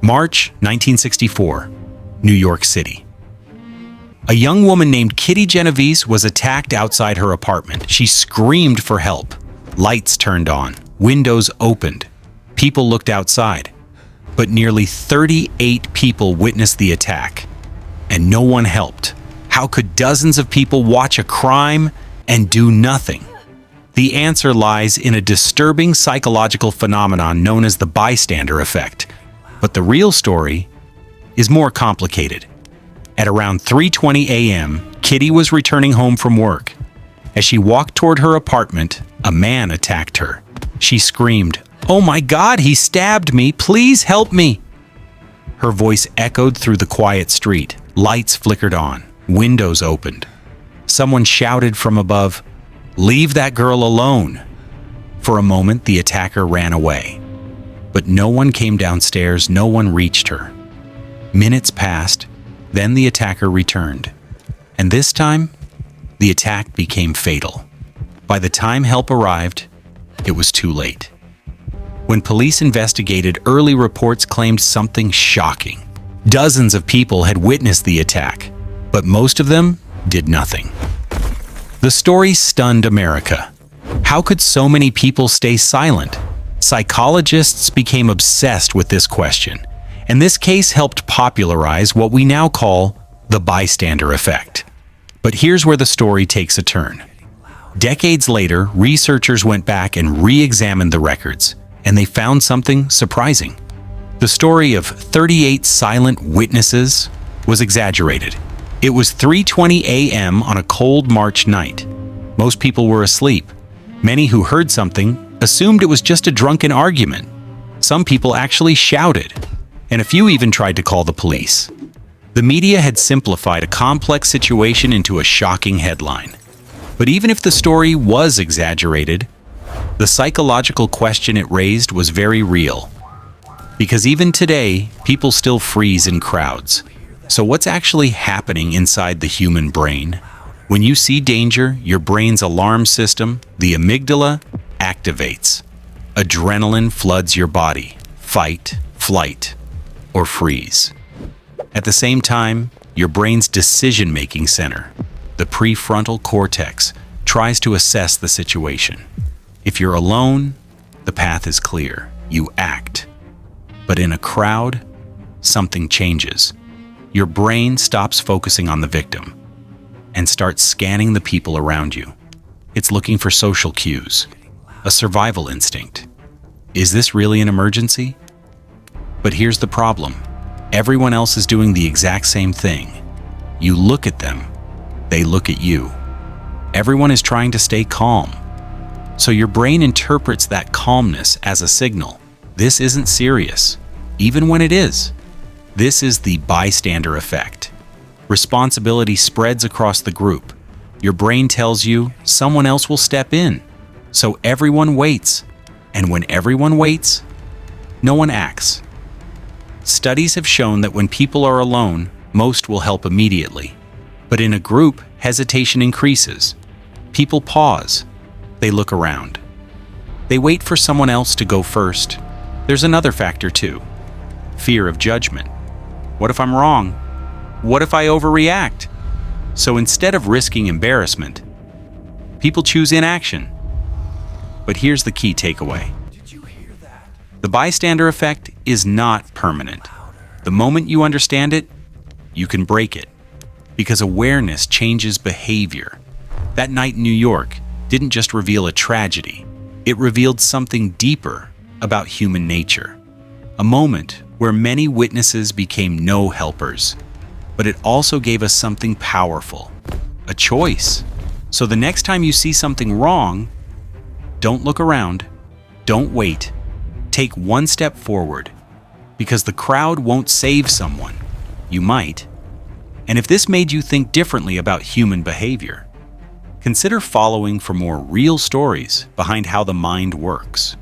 March 1964, New York City. A young woman named Kitty Genovese was attacked outside her apartment. She screamed for help. Lights turned on, windows opened. People looked outside, but nearly 38 people witnessed the attack, and no one helped. How could dozens of people watch a crime and do nothing? The answer lies in a disturbing psychological phenomenon known as the bystander effect. But the real story is more complicated. At around 3:20 a.m., Kitty was returning home from work. As she walked toward her apartment, a man attacked her. She screamed, "Oh my God, he stabbed me! Please help me!" Her voice echoed through the quiet street. Lights flickered on. Windows opened. Someone shouted from above, "Leave that girl alone!" For a moment, the attacker ran away. But no one came downstairs, no one reached her. Minutes passed, then the attacker returned. And this time, the attack became fatal. By the time help arrived, it was too late. When police investigated, early reports claimed something shocking. Dozens of people had witnessed the attack, but most of them did nothing. The story stunned America. How could so many people stay silent? Psychologists became obsessed with this question, and this case helped popularize what we now call the bystander effect. But here's where the story takes a turn. Decades later, researchers went back and re-examined the records, and they found something surprising. The story of 38 silent witnesses was exaggerated. It was 3:20 a.m. on a cold March night. Most people were asleep. Many who heard something assumed it was just a drunken argument. Some people actually shouted, and a few even tried to call the police. The media had simplified a complex situation into a shocking headline. But even if the story was exaggerated, the psychological question it raised was very real. Because even today, people still freeze in crowds. So what's actually happening inside the human brain? When you see danger, your brain's alarm system, the amygdala, activates. Adrenaline floods your body. Fight, flight, or freeze. At the same time, your brain's decision-making center, the prefrontal cortex, tries to assess the situation. If you're alone, the path is clear. You act. But in a crowd, something changes. Your brain stops focusing on the victim and starts scanning the people around you. It's looking for social cues, a survival instinct. Is this really an emergency? But here's the problem. Everyone else is doing the exact same thing. You look at them, they look at you. Everyone is trying to stay calm. So your brain interprets that calmness as a signal. This isn't serious, even when it is. This is the bystander effect. Responsibility spreads across the group. Your brain tells you someone else will step in. So everyone waits. And when everyone waits, no one acts. Studies have shown that when people are alone, most will help immediately. But in a group, hesitation increases. People pause. They look around. They wait for someone else to go first. There's another factor too. Fear of judgment. What if I'm wrong? What if I overreact? So instead of risking embarrassment, people choose inaction. But here's the key takeaway. The bystander effect is not permanent. The moment you understand it, you can break it. Because awareness changes behavior. That night in New York didn't just reveal a tragedy. It revealed something deeper about human nature. A moment where many witnesses became no helpers. But it also gave us something powerful, a choice. So the next time you see something wrong, don't look around, don't wait, take one step forward, because the crowd won't save someone. You might. And if this made you think differently about human behavior, consider following for more real stories behind how the mind works.